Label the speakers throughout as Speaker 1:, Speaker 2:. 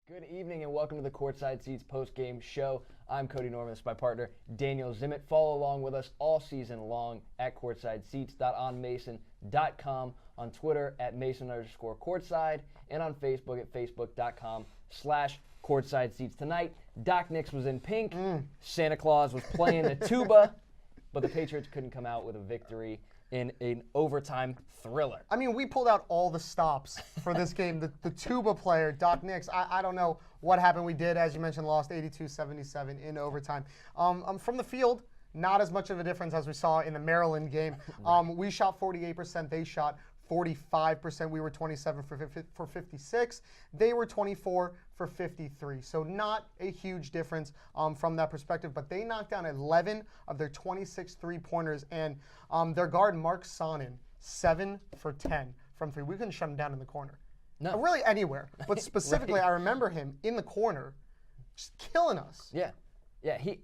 Speaker 1: Good evening and welcome to the Courtside Seats post-game show. I'm Cody Norman. This is my partner, Daniel Zimmett. Follow along with us all season long at courtsideseats.onmason.com, on Twitter at Mason_courtside, and on Facebook at facebook.com/courtsideseats. Tonight, Doc Nix was in pink. Santa Claus was playing the tuba, but the Patriots couldn't come out with a victory in an overtime thriller.
Speaker 2: I mean, we pulled out all the stops for this game. The tuba player, Doc Nix, I don't know what happened. We did, as you mentioned, lost 82-77 in overtime. From the field, not as much of a difference as we saw in the Maryland game. We shot 48%. They shot 45%. We were 27 for 56. They were 24 for 53. So not a huge difference from that perspective. But they knocked down 11 of their 26 three-pointers. And their guard, Mark Sonnen, 7 for 10 from three. We couldn't shut him down in the corner.
Speaker 1: No.
Speaker 2: Really anywhere. But specifically, right. I remember him in the corner just killing us.
Speaker 1: Yeah. He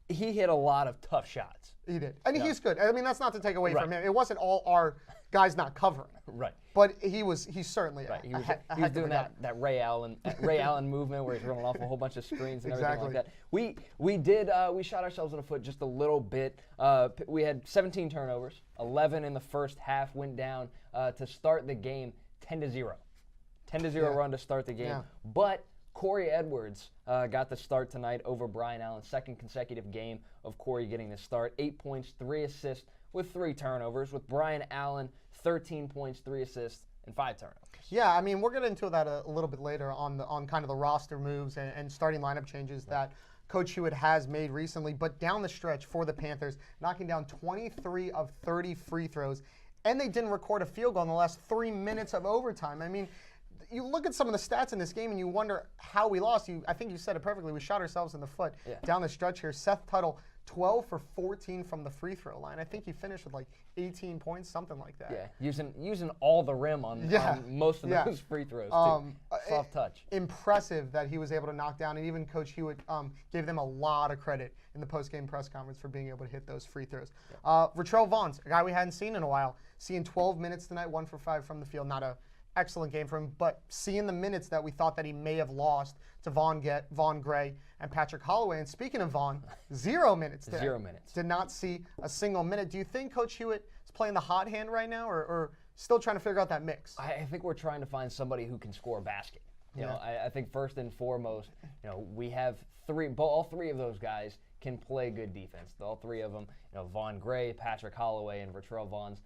Speaker 1: hit a lot of tough shots.
Speaker 2: He did. And he's good. I mean, that's not to take away from him. It wasn't all our guys not covering.
Speaker 1: Right.
Speaker 2: But he's certainly
Speaker 1: right. He was doing that Ray Allen movement where he's running off a whole bunch of screens and everything like that. We shot ourselves in the foot just a little bit. We had 17 turnovers, 11 in the first half, went down to start the game 10-0. 10-0 run to start the game. Yeah. But Corey Edwards got the start tonight over Brian Allen. Second consecutive game of Corey getting the start. 8 points, 3 assists with 3 turnovers. With Brian Allen, 13 points, 3 assists, and 5 turnovers. Yeah,
Speaker 2: I mean, we're getting into that a little bit later on kind of the roster moves and starting lineup changes that Coach Hewitt has made recently. But down the stretch for the Panthers, knocking down 23 of 30 free throws, and they didn't record a field goal in the last 3 minutes of overtime. I mean, you look at some of the stats in this game and you wonder how we lost. I think you said it perfectly. We shot ourselves in the foot down the stretch here. Seth Tuttle, 12 for 14 from the free throw line. I think he finished with like 18 points, something like that.
Speaker 1: Yeah, using all the rim on most of those free throws, too. Soft touch.
Speaker 2: Impressive that he was able to knock down, and even Coach Hewitt gave them a lot of credit in the post-game press conference for being able to hit those free throws. Ratrell Vaughns, a guy we hadn't seen in a while, seeing 12 minutes tonight, 1 for 5 from the field. Not a excellent game for him, but seeing the minutes that we thought that he may have lost to Vaughn Gray and Patrick Holloway. And speaking of Vaughn, 0 minutes today.
Speaker 1: 0 minutes.
Speaker 2: Did not see a single minute. Do you think Coach Hewitt is playing the hot hand right now, or still trying to figure out that mix?
Speaker 1: I think we're trying to find somebody who can score a basket. You know, I think first and foremost, we have all three of those guys can play good defense. All three of them, Vaughn Gray, Patrick Holloway, and Ratrell Vaughns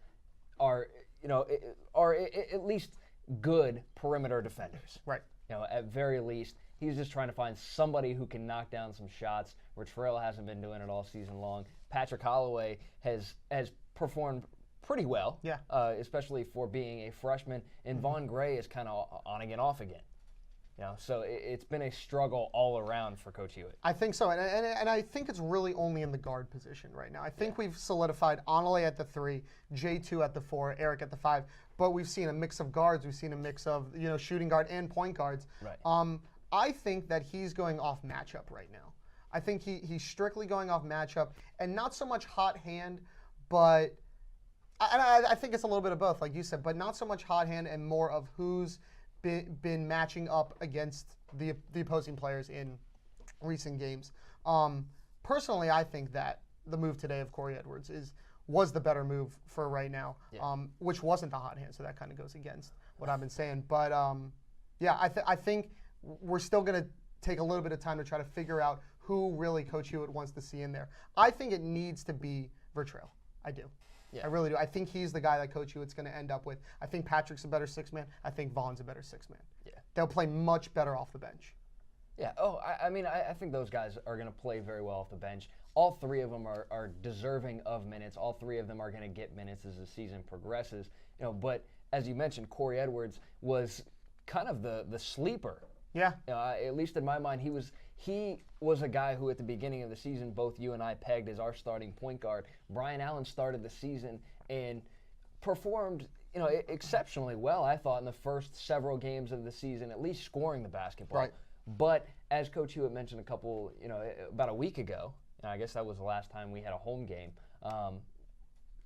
Speaker 1: are at least good perimeter defenders.
Speaker 2: Right.
Speaker 1: At very least, he's just trying to find somebody who can knock down some shots. Ratrell hasn't been doing it all season long. Patrick Holloway has performed pretty well, especially for being a freshman. And Vaughn Gray is kind of on again, off again. So it's been a struggle all around for Coach Hewitt.
Speaker 2: I think so, and I think it's really only in the guard position right now. I think we've solidified Onale at the 3, J2 at the 4, Eric at the 5, but we've seen a mix of guards. We've seen a mix of shooting guard and point guards.
Speaker 1: Right.
Speaker 2: I think that he's going off matchup right now. I think he's strictly going off matchup, and not so much hot hand, but I think it's a little bit of both, like you said, but not so much hot hand and more of who's been matching up against the opposing players in recent games. Personally, I think that the move today of Corey Edwards was the better move for right now, which wasn't the hot hand, so that kind of goes against what I've been saying. But I think we're still going to take a little bit of time to try to figure out who really Coach Hewitt wants to see in there. I think it needs to be Ratrell. I do. Yeah. I really do. I think he's the guy that Coach Hewitt's going to end up with. I think Patrick's a better 6-man. I think Vaughn's a better 6-man.
Speaker 1: Yeah.
Speaker 2: They'll play much better off the bench.
Speaker 1: Yeah. I think those guys are going to play very well off the bench. All three of them are deserving of minutes. All three of them are going to get minutes as the season progresses. But as you mentioned, Corey Edwards was kind of the sleeper.
Speaker 2: Yeah.
Speaker 1: At least in my mind, he was a guy who at the beginning of the season, both you and I pegged as our starting point guard. Brian Allen started the season and performed, exceptionally well, I thought, in the first several games of the season, at least scoring the basketball.
Speaker 2: Right.
Speaker 1: But as Coach Hewitt mentioned about a week ago, and I guess that was the last time we had a home game,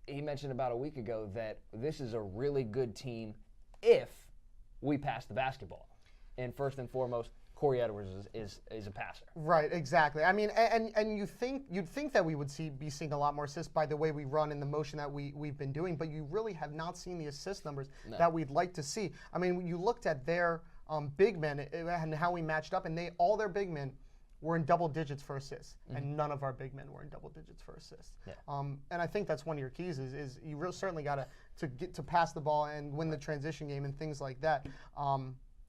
Speaker 1: he mentioned about a week ago that this is a really good team if we pass the basketball. and first and foremost, Corey Edwards is a passer.
Speaker 2: Right, exactly. I mean, and you'd think that we would be seeing a lot more assists by the way we run and the motion that we've been doing, but you really have not seen the assist numbers that we'd like to see. I mean, you looked at their big men and how we matched up, and all their big men were in double digits for assists, and none of our big men were in double digits for assists. Yeah. And I think that's one of your keys is you certainly got to get to pass the ball and win the transition game and things like that.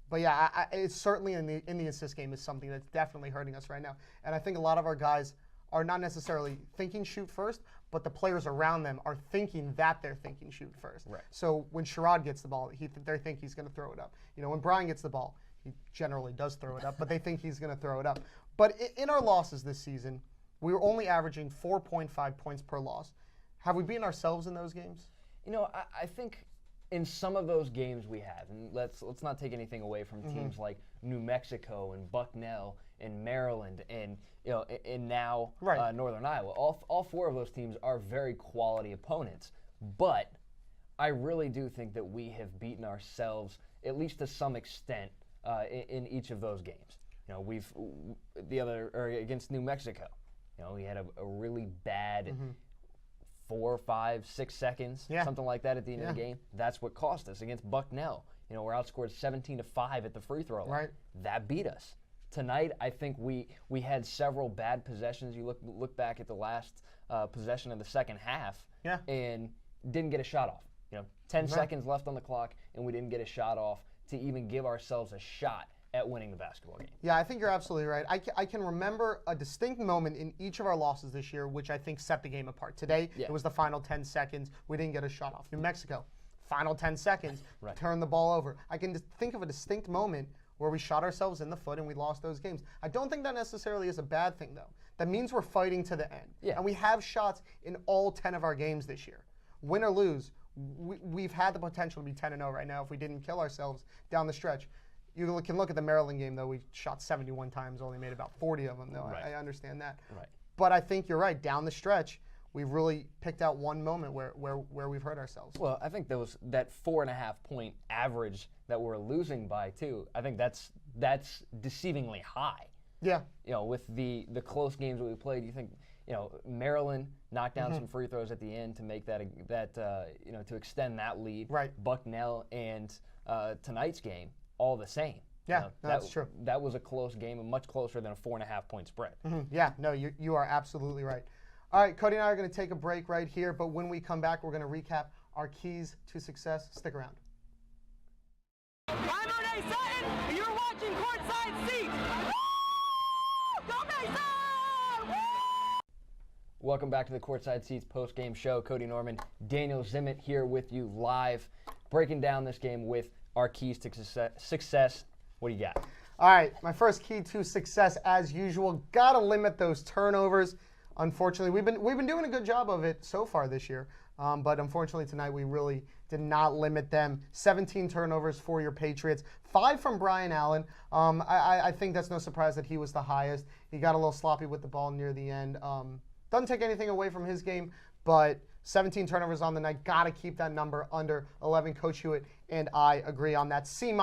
Speaker 2: But yeah, it's certainly in the assist game is something that's definitely hurting us right now. And I think a lot of our guys are not necessarily thinking shoot first, but the players around them are thinking that they're thinking shoot first.
Speaker 1: Right.
Speaker 2: So when Sherrod gets the ball, they think he's going to throw it up. You know, when Brian gets the ball, he generally does throw it up, but they think he's going to throw it up. But in our losses this season, we were only averaging 4.5 points per loss. Have we beaten ourselves in those games?
Speaker 1: You know, I think in some of those games we have, and let's not take anything away from teams like New Mexico and Bucknell and Maryland and and now Northern Iowa. All four of those teams are very quality opponents, but I really do think that we have beaten ourselves at least to some extent in each of those games. You know, against New Mexico, you know, we had a really bad 4, 5, 6 seconds, something like that at the end of the game. That's what cost us. Against Bucknell, you know, we're outscored 17-5 at the free throw line.
Speaker 2: Right.
Speaker 1: That beat us. Tonight, I think we had several bad possessions. You look back at the last possession of the second half, and didn't get a shot off. You know, 10 seconds left on the clock, and we didn't get a shot off to even give ourselves a shot at winning the basketball game.
Speaker 2: Yeah, I think you're absolutely right. I can remember a distinct moment in each of our losses this year, which I think set the game apart. Today, it was the final 10 seconds. We didn't get a shot off. New Mexico, final 10 seconds, turn the ball over. I can just think of a distinct moment where we shot ourselves in the foot and we lost those games. I don't think that necessarily is a bad thing, though. That means we're fighting to the end. Yeah. And we have shots in all 10 of our games this year. Win or lose, we've had the potential to be 10-0 right now if we didn't kill ourselves down the stretch. You can look at the Maryland game, though. We shot 71 times, only made about 40 of them, though. I understand that. Right. But I think you're right. Down the stretch, we've really picked out one moment where we've hurt ourselves.
Speaker 1: Well, I think that 4.5 point average that we're losing by, too, I think that's deceivingly high.
Speaker 2: Yeah.
Speaker 1: You know, with the close games that we played, you think, you know, Maryland knocked down some free throws at the end to make that to extend that lead.
Speaker 2: Right.
Speaker 1: Bucknell and tonight's game, all the same.
Speaker 2: Yeah, that's true.
Speaker 1: That was a close game, and much closer than a 4.5 point spread.
Speaker 2: Yeah, no, you are absolutely right. All right, Cody and I are going to take a break right here, but when we come back, we're going to recap our keys to success. Stick around.
Speaker 3: I'm Renee Sutton, and you're watching Courtside Seats. Go Mason!
Speaker 1: Welcome back to the Courtside Seats post-game show. Cody Norman, Daniel Zimmett here with you live, breaking down this game with our keys to success. What do you got?
Speaker 2: All right, my first key to success, as usual, got to limit those turnovers. Unfortunately, we've been doing a good job of it so far this year, but unfortunately tonight we really did not limit them. 17 turnovers for your Patriots, 5 from Brian Allen. I think that's no surprise that he was the highest. He got a little sloppy with the ball near the end. Doesn't take anything away from his game, but 17 turnovers on the night. Got to keep that number under 11. Coach Hewitt and I agree on that. C-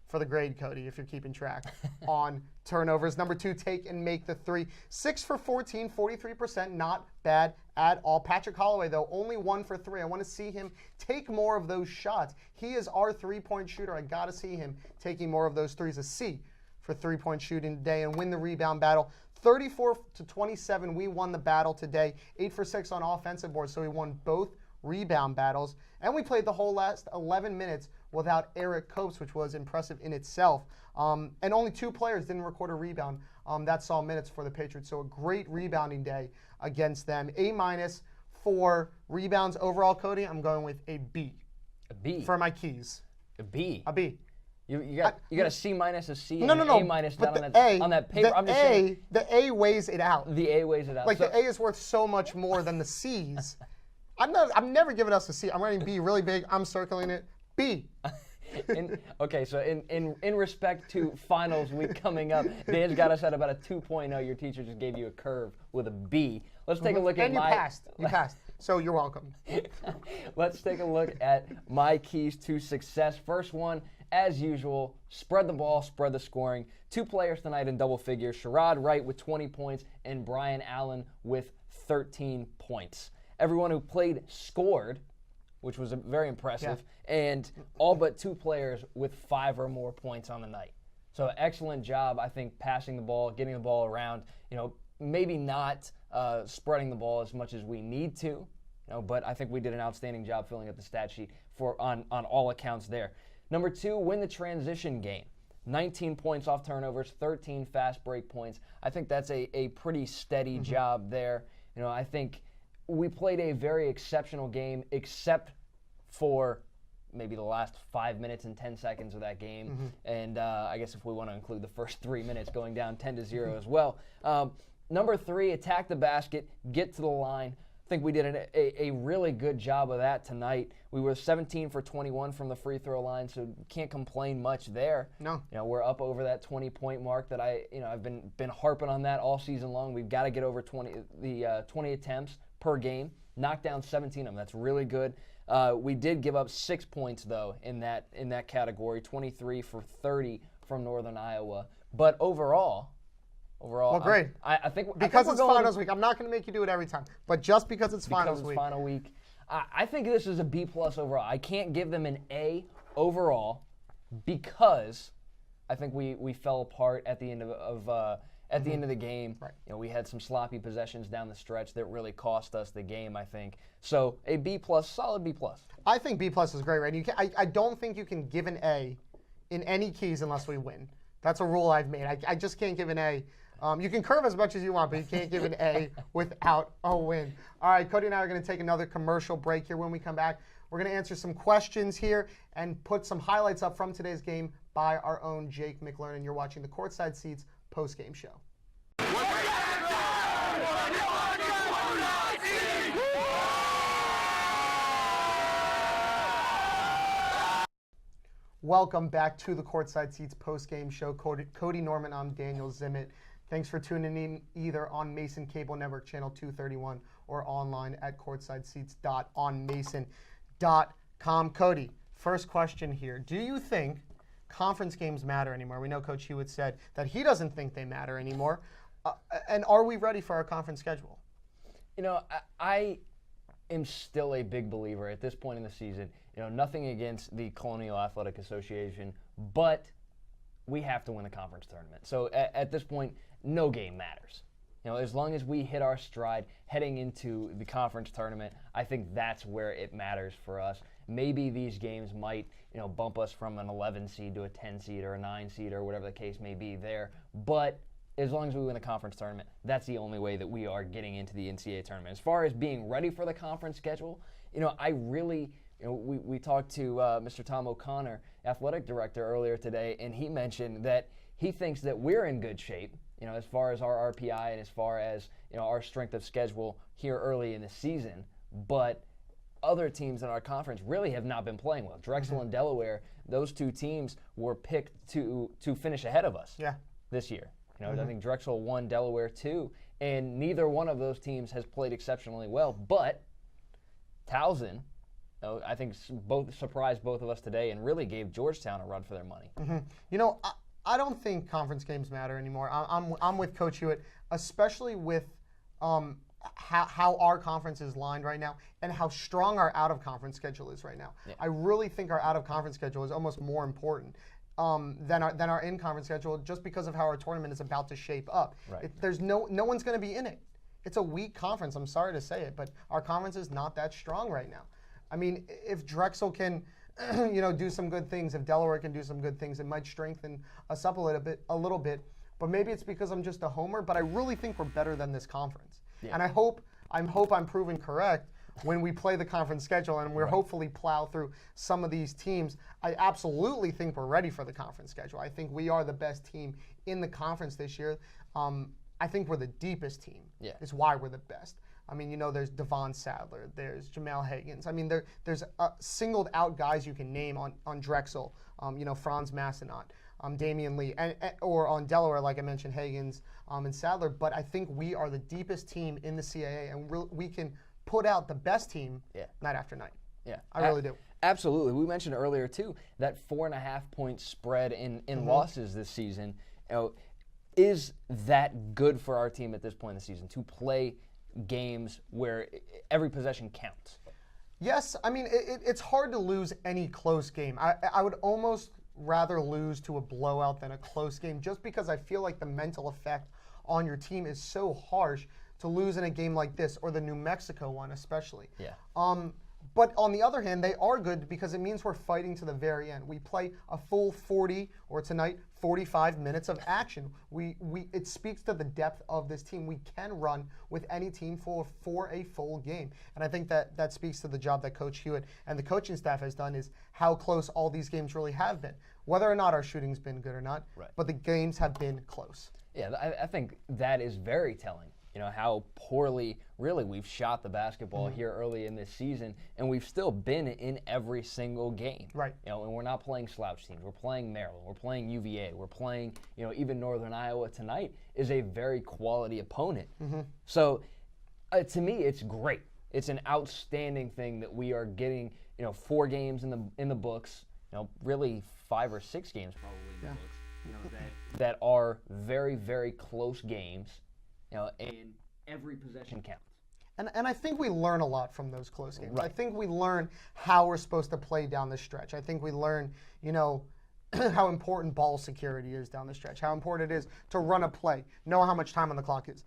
Speaker 2: for the grade, Cody, if you're keeping track on turnovers. Number 2, take and make the 3. 6 for 14, 43%, not bad at all. Patrick Holloway, though, only 1 for 3. I want to see him take more of those shots. He is our three-point shooter. I got to see him taking more of those threes. A C for three-point shooting today and win the rebound battle. 34-27, we won the battle today. 8 for 6 on offensive boards, so we won both rebound battles. And we played the whole last 11 minutes without Eric Copes, which was impressive in itself. And only 2 players didn't record a rebound that saw minutes for the Patriots. So a great rebounding day against them. A- for rebounds overall, Cody. I'm going with a B.
Speaker 1: A B?
Speaker 2: For my keys.
Speaker 1: A B?
Speaker 2: A B.
Speaker 1: You got a C-, a C, and
Speaker 2: no,
Speaker 1: an A- down on that paper. I'm just saying.
Speaker 2: The A weighs it out.
Speaker 1: The A weighs it out.
Speaker 2: Like the A is worth so much more than the C's. I'm never giving us a C. I'm writing B really big. I'm circling it. B.
Speaker 1: Okay, so in respect to finals week coming up, Dan's got us at about a 2.0. Your teacher just gave you a curve with a B. Let's take a look at
Speaker 2: and you passed. You passed. So you're welcome.
Speaker 1: Let's take a look at my keys to success. First one, as usual, spread the ball, spread the scoring. 2 players tonight in double figures, Sherrod Wright with 20 points and Brian Allen with 13 points. Everyone who played scored, which was very impressive, and all but 2 players with 5 or more points on the night. So excellent job, I think, passing the ball, getting the ball around. Maybe not spreading the ball as much as we need to, but I think we did an outstanding job filling up the stat sheet on all accounts there. Number 2, win the transition game. 19 points off turnovers, 13 fast break points. I think that's a pretty steady job there. I think we played a very exceptional game, except for maybe the last 5 minutes and 10 seconds of that game. And I guess if we want to include the first 3 minutes going down 10-0 as well. Number 3, attack the basket, get to the line. I think we did a really good job of that tonight. We were 17 for 21 from the free throw line, so can't complain much there.
Speaker 2: No.
Speaker 1: We're up over that 20-point mark that I've been harping on that all season long. We've got to get over 20 attempts per game. Knock down 17 of them. That's really good. We did give up 6 points though in that category. 23 for 30 from Northern Iowa. But overall,
Speaker 2: well, great.
Speaker 1: I think
Speaker 2: because
Speaker 1: it's
Speaker 2: finals week. I'm not going to make you do it every time, but just because it's finals week.
Speaker 1: Final week, I think this is a B+ overall. I can't give them an A overall because I think we fell apart at the end of the end of the game.
Speaker 2: Right.
Speaker 1: We had some sloppy possessions down the stretch that really cost us the game, I think. So a B+, solid B+.
Speaker 2: I think B+ is great, right? I don't think you can give an A in any keys unless we win. That's a rule I've made. I just can't give an A. You can curve as much as you want, but you can't give an A without a win. All right, Cody and I are going to take another commercial break here. When we come back, we're going to answer some questions here and put some highlights up from today's game by our own Jake McLernan. You're watching the Courtside Seats post-game show. Welcome back to the Courtside Seats post-game show. Cody Norman, I'm Daniel Zimmett. Thanks for tuning in either on Mason Cable Network Channel 231 or online at courtsideseats.onmason.com. Cody, first question here. Do you think conference games matter anymore? We know Coach Hewitt said that he doesn't think they matter anymore. And are we ready for our conference schedule?
Speaker 1: I am still a big believer at this point in the season. Nothing against the Colonial Athletic Association, but we have to win the conference tournament. So at this point, no game matters. As long as we hit our stride heading into the conference tournament, I think that's where it matters for us. Maybe these games might, bump us from an 11 seed to a 10 seed or a 9 seed or whatever the case may be there. But as long as we win the conference tournament, that's the only way that we are getting into the NCAA tournament. As far as being ready for the conference schedule, I really, we talked to Mr. Tom O'Connor, athletic director, earlier today, and he mentioned that he thinks that we're in good shape, as far as our RPI and as far as, our strength of schedule here early in the season. But other teams in our conference really have not been playing well. Drexel and Delaware, those 2 teams were picked to finish ahead of us this year. I think Drexel won, Delaware 2, and neither one of those teams has played exceptionally well. But Towson, I think surprised both of us today and really gave Georgetown a run for their money.
Speaker 2: I don't think conference games matter anymore. I'm with Coach Hewitt, especially with how our conference is lined right now and how strong our out-of-conference schedule is right now. Yeah. I really think our out-of-conference schedule is almost more important than our in-conference schedule, just because of how our tournament is about to shape up.
Speaker 1: Right.
Speaker 2: There's no one's going to be in it. It's a weak conference. I'm sorry to say it, but our conference is not that strong right now. I mean, if Drexel can, do some good things, if Delaware can do some good things, it might strengthen us up a little bit. But maybe it's because I'm just a homer. But I really think we're better than this conference, and I hope I'm proven correct when we play the conference schedule and we're hopefully plow through some of these teams. I absolutely think we're ready for the conference schedule. I think we are the best team in the conference this year. I think we're the deepest team.
Speaker 1: Yeah. Is
Speaker 2: why we're the best. I mean, there's Devon Sadler, there's Jamal Higgins. I mean, there's singled out guys you can name on Drexel. Franz Massenot, Damian Lee, or on Delaware, like I mentioned, Higgins and Sadler. But I think we are the deepest team in the CAA, and we can put out the best team night after night.
Speaker 1: Yeah,
Speaker 2: I really do.
Speaker 1: Absolutely. We mentioned earlier, too, that 4.5-point spread in losses this season. Is that good for our team at this point in the season, to play games where every possession counts?
Speaker 2: Yes. I mean, it's hard to lose any close game. I would almost rather lose to a blowout than a close game, just because I feel like the mental effect on your team is so harsh to lose in a game like this, or the New Mexico one especially.
Speaker 1: Yeah.
Speaker 2: But on the other hand, they are good because it means we're fighting to the very end. We play a full 40, or tonight, 45 minutes of action. It speaks to the depth of this team. We can run with any team for a full game. And I think that speaks to the job that Coach Hewitt and the coaching staff has done, is how close all these games really have been. Whether or not our shooting's been good or not, but the games have been close.
Speaker 1: Yeah, I think that is very telling. How poorly, really, we've shot the basketball here early in this season, and we've still been in every single game.
Speaker 2: Right.
Speaker 1: And we're not playing slouch teams. We're playing Maryland. We're playing UVA. We're playing, even Northern Iowa tonight is a very quality opponent. So, to me, it's great. It's an outstanding thing that we are getting, 4 games in the books. Really 5 or 6 games probably in the books. That are very, very close games. And every possession counts.
Speaker 2: And I think we learn a lot from those close games.
Speaker 1: Right.
Speaker 2: I think we learn how we're supposed to play down the stretch. I think we learn, how important ball security is down the stretch, how important it is to run a play, know how much time on the clock is.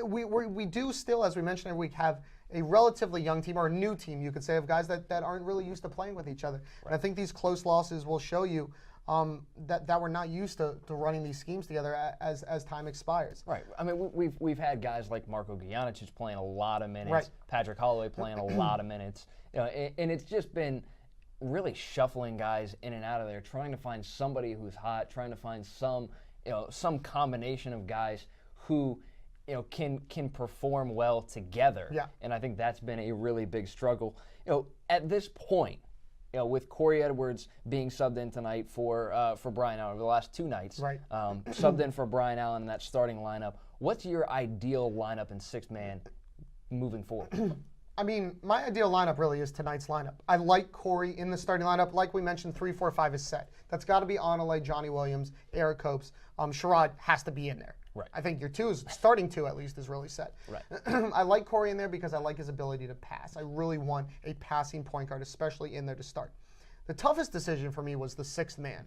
Speaker 2: We do still, as we mentioned every week, have a relatively young team, or a new team, you could say, of guys that aren't really used to playing with each other. Right. And I think these close losses will show you that we're not used to running these schemes together as time expires.
Speaker 1: Right. I mean, we've had guys like Marko Gijanic who's playing a lot of minutes,
Speaker 2: right.
Speaker 1: Patrick Holloway playing a lot of minutes, and it's just been really shuffling guys in and out of there, trying to find somebody who's hot, trying to find some combination of guys who can perform well together.
Speaker 2: Yeah.
Speaker 1: And I think that's been a really big struggle. At this point, with Corey Edwards being subbed in tonight for Brian Allen over the last 2 nights,
Speaker 2: right.
Speaker 1: Subbed in for Brian Allen in that starting lineup. What's your ideal lineup in 6-man moving forward?
Speaker 2: I mean, my ideal lineup really is tonight's lineup. I like Corey in the starting lineup. Like we mentioned, 3-4-5 is set. That's got to be Onale, Johnny Williams, Eric Copes. Sherrod has to be in there.
Speaker 1: Right.
Speaker 2: I think your starting two at least is really set.
Speaker 1: Right.
Speaker 2: I like Corey in there because I like his ability to pass. I really want a passing point guard, especially in there to start. The toughest decision for me was the 6th man.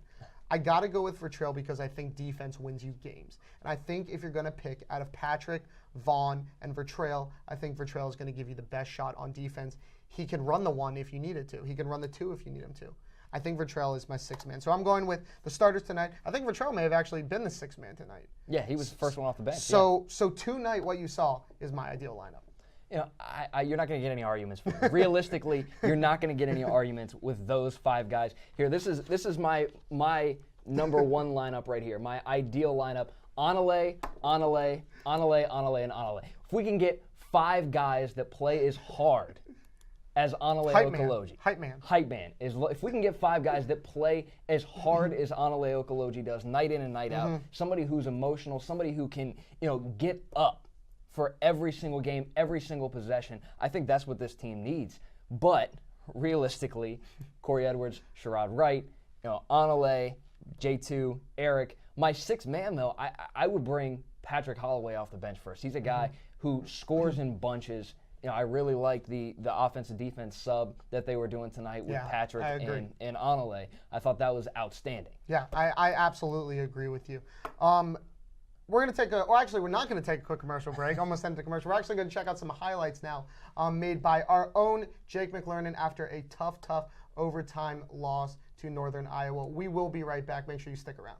Speaker 2: I got to go with Vertrail because I think defense wins you games. And I think if you're going to pick out of Patrick, Vaughn, and Vertrail, I think Vertrail is going to give you the best shot on defense. He can run the 1 if you need it to. He can run the 2 if you need him to. I think Vertrail is my 6th man. So I'm going with the starters tonight. I think Vertrail may have actually been the 6th man tonight.
Speaker 1: Yeah, he was the first one off the bench.
Speaker 2: So tonight, what you saw is my ideal lineup.
Speaker 1: You're not going to get any arguments. Realistically, you're not going to get any arguments with those 5 guys. Here, this is my number 1 lineup right here. My ideal lineup: Onale, Onale, Onale, Onale, and Onale. If we can get 5 guys that play as hard as Onale Okoloji.
Speaker 2: Hype man.
Speaker 1: If we can get 5 guys that play as hard as Onale Okoloji does, night in and night out, somebody who's emotional, somebody who can, get up for every single game, every single possession, I think that's what this team needs. But realistically, Corey Edwards, Sherrod Wright, Onale, J2, Eric. My 6th man, though, I would bring Patrick Holloway off the bench first. He's a guy who scores in bunches. I really like the offensive defense sub that they were doing tonight with Patrick and Onale. I thought that was outstanding.
Speaker 2: Yeah, I absolutely agree with you. We're going to take we're not going to take a quick commercial break. Almost ended the commercial. We're actually going to check out some highlights now made by our own Jake McLernan after a tough overtime loss to Northern Iowa. We will be right back. Make sure you stick around.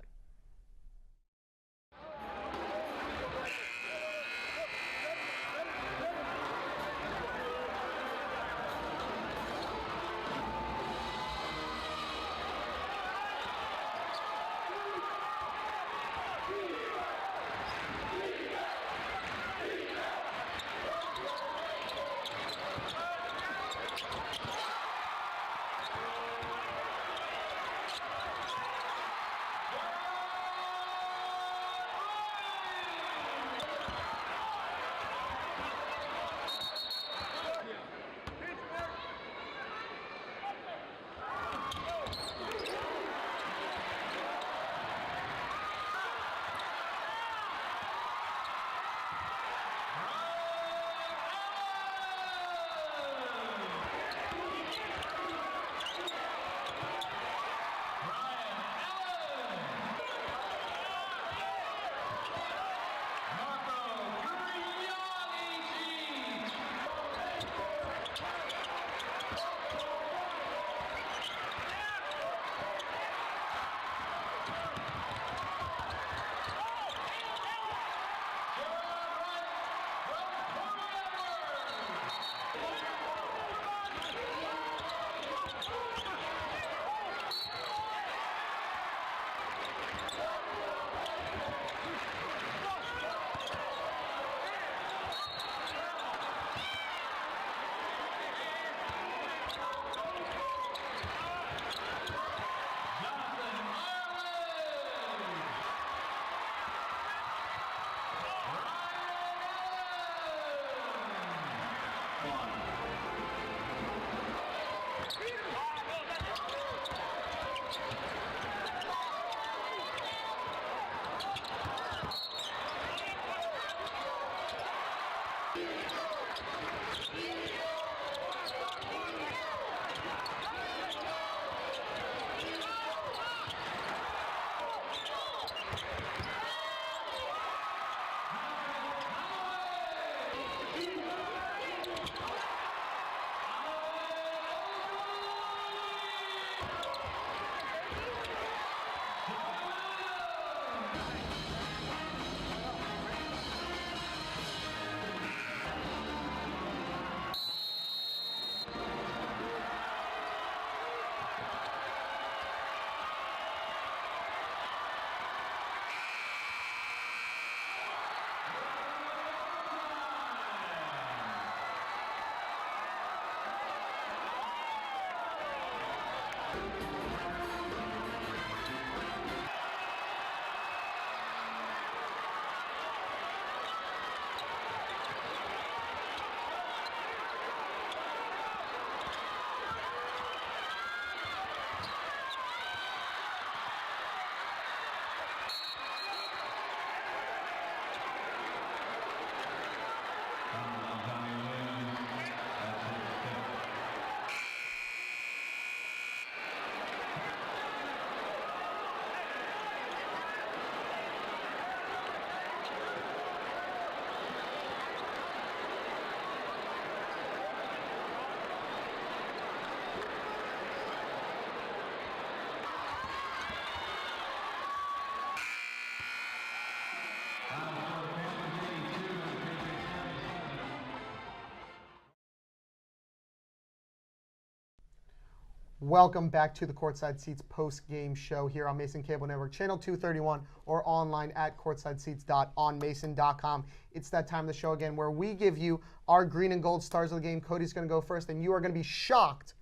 Speaker 2: Welcome back to the Courtside Seats post-game show here on Mason Cable Network, channel 231, or online at courtsideseats.onmason.com. It's that time of the show again where we give you our green and gold stars of the game. Cody's going to go first, and you are going to be shocked,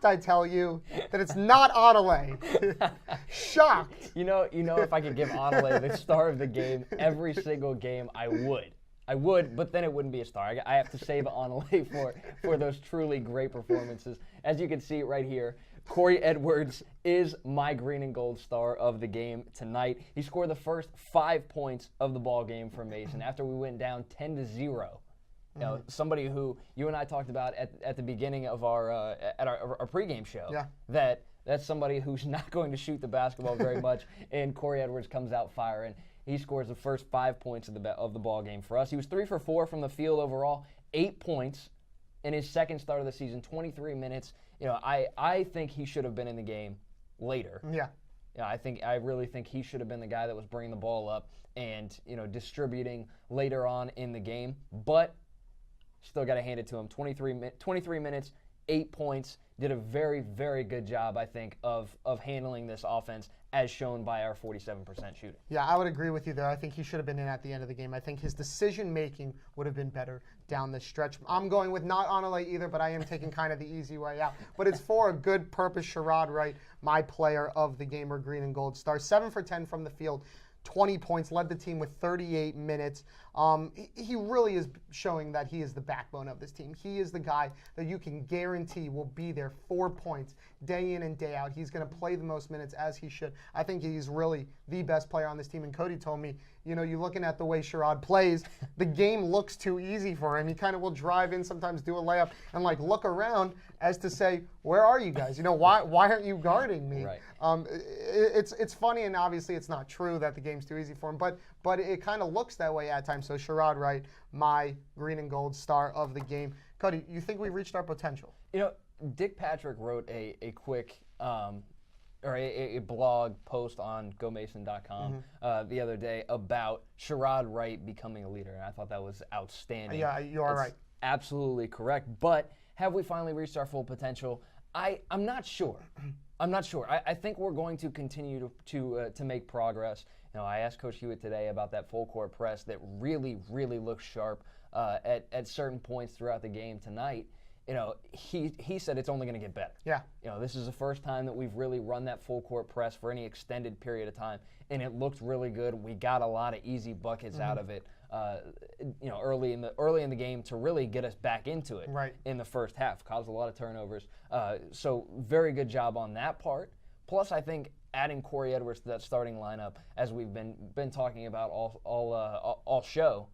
Speaker 2: I tell you, that it's not Adelaide. Shocked.
Speaker 1: You know, if I could give Adelaide the star of the game every single game, I would. But then it wouldn't be a star. I have to save Adelaide for those truly great performances. As you can see right here, Corey Edwards is my green and gold star of the game tonight. He scored the first 5 points of the ball game for Mason after we went down 10-0. You know, somebody who you and I talked about at the beginning of our pregame show.
Speaker 2: Yeah.
Speaker 1: That's somebody who's not going to shoot the basketball very much, and Corey Edwards comes out firing. He scores the first 5 points of the ball game for us. He was 3 for 4 from the field overall, 8 points in his second start of the season, 23 minutes. You know, I think he should have been in the game later.
Speaker 2: Yeah.
Speaker 1: I really think he should have been the guy that was bringing the ball up and, you know, distributing later on in the game. But still got to hand it to him. 23 minutes, 8 points. Did a very, very good job, I think, of handling this offense as shown by our 47% shooting.
Speaker 2: Yeah, I would agree with you there. I think he should have been in at the end of the game. I think his decision-making would have been better down the stretch. I'm going with not Anale either, but I am taking kind of the easy way out. But it's for a good purpose. Sherrod Wright, my player of the game, or green and gold star. 7 for 10 from the field. 20 points, led the team with 38 minutes. He really is showing that he is the backbone of this team. He is the guy that you can guarantee will be there 4 points day in and day out. He's going to play the most minutes as he should. I think he's really the best player on this team. And Cody told me, you know, you're looking at the way Sherrod plays, the game looks too easy for him. He kind of will drive in, sometimes do a layup, and like look around as to say, where are you guys? You know, why aren't you guarding me?
Speaker 1: Right.
Speaker 2: It's funny, and obviously it's not true that the game's too easy for him, but it kind of looks that way at times. So Sherrod Wright, my green and gold star of the game. Cody, you think we reached our potential?
Speaker 1: You know, Dick Patrick wrote a quick or a blog post on GoMason.com the other day about Sherrod Wright becoming a leader, and I thought that was outstanding.
Speaker 2: Yeah, you are right.
Speaker 1: Absolutely correct. But have we finally reached our full potential? I'm not sure. I'm not sure. I think we're going to continue to make progress. You know, I asked Coach Hewitt today about that full court press that really, really looks sharp at certain points throughout the game tonight. You know, he said it's only going to get better.
Speaker 2: Yeah.
Speaker 1: You know, this is the first time that we've really run that full court press for any extended period of time, and it looked really good. We got a lot of easy buckets out of it. You know, early in the game to really get us back into it.
Speaker 2: Right.
Speaker 1: In the first half, caused a lot of turnovers. So very good job on that part. Plus, I think adding Corey Edwards to that starting lineup, as we've been talking about all show,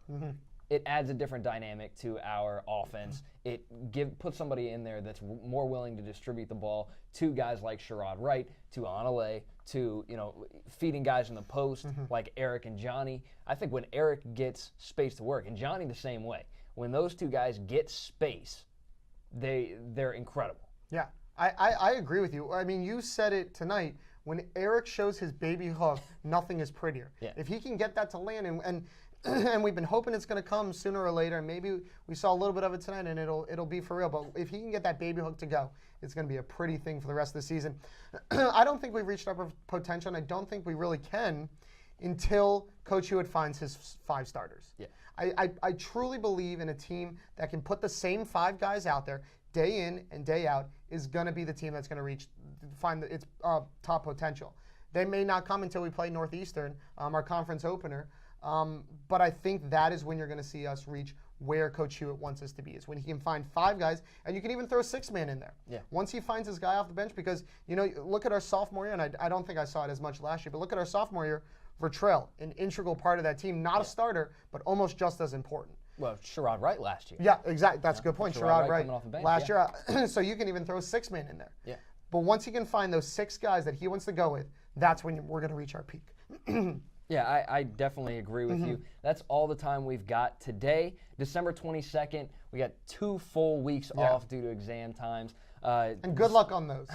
Speaker 1: it adds a different dynamic to our offense. It puts somebody in there that's more willing to distribute the ball to guys like Sherrod Wright, to Anale, to, you know, feeding guys in the post like Eric and Johnny. I think when Eric gets space to work, and Johnny the same way, when those two guys get space, they're incredible.
Speaker 2: Yeah, I agree with you. I mean, you said it tonight. When Eric shows his baby hook, nothing is prettier.
Speaker 1: Yeah.
Speaker 2: If he can get that to land, and we've been hoping it's going to come sooner or later, and maybe we saw a little bit of it tonight, and it'll be for real. But if he can get that baby hook to go, it's going to be a pretty thing for the rest of the season. I don't think we've reached our potential, and I don't think we really can until Coach Hewitt finds his 5 starters.
Speaker 1: Yeah.
Speaker 2: I truly believe in a team that can put the same 5 guys out there day in and day out is going to be the team that's going to find its top potential. They may not come until we play Northeastern, our conference opener. But I think that is when you're going to see us reach where Coach Hewitt wants us to be, is when he can find 5 guys, and you can even throw a 6-man in there.
Speaker 1: Yeah.
Speaker 2: Once he finds his guy off the bench, because, you know, look at our sophomore year, and I don't think I saw it as much last year, but look at our sophomore year, Vertrell, an integral part of that team, not a starter, but almost just as important.
Speaker 1: Well, Sherrod Wright last year.
Speaker 2: Yeah, exactly. That's a good point. Sherrod Wright
Speaker 1: coming off the bench,
Speaker 2: last year. So you can even throw a 6-man in there.
Speaker 1: Yeah.
Speaker 2: But once he can find those 6 guys that he wants to go with, that's when we're going to reach our peak.
Speaker 1: Yeah, I definitely agree with you. That's all the time we've got today. December 22nd, we got 2 full weeks off due to exam times.
Speaker 2: And good luck on those.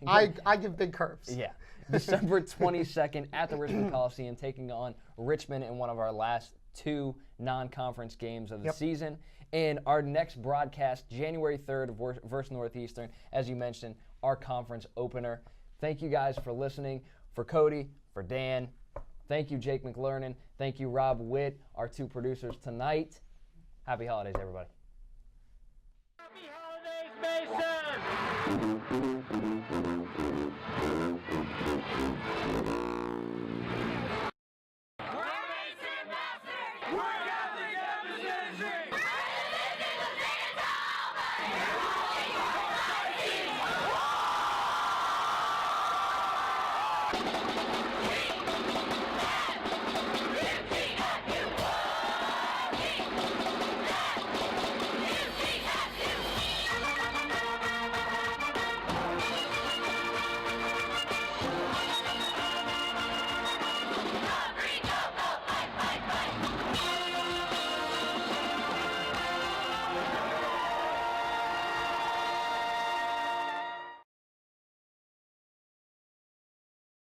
Speaker 2: I give big curves.
Speaker 1: Yeah. December 22nd at the Richmond Coliseum, taking on Richmond in one of our last 2 non-conference games of the season. And our next broadcast, January 3rd versus Northeastern, as you mentioned, our conference opener. Thank you guys for listening. For Cody, for Dan, thank you, Jake McLernan. Thank you, Rob Witt, our 2 producers tonight. Happy holidays, everybody.
Speaker 3: Happy holidays, Mason!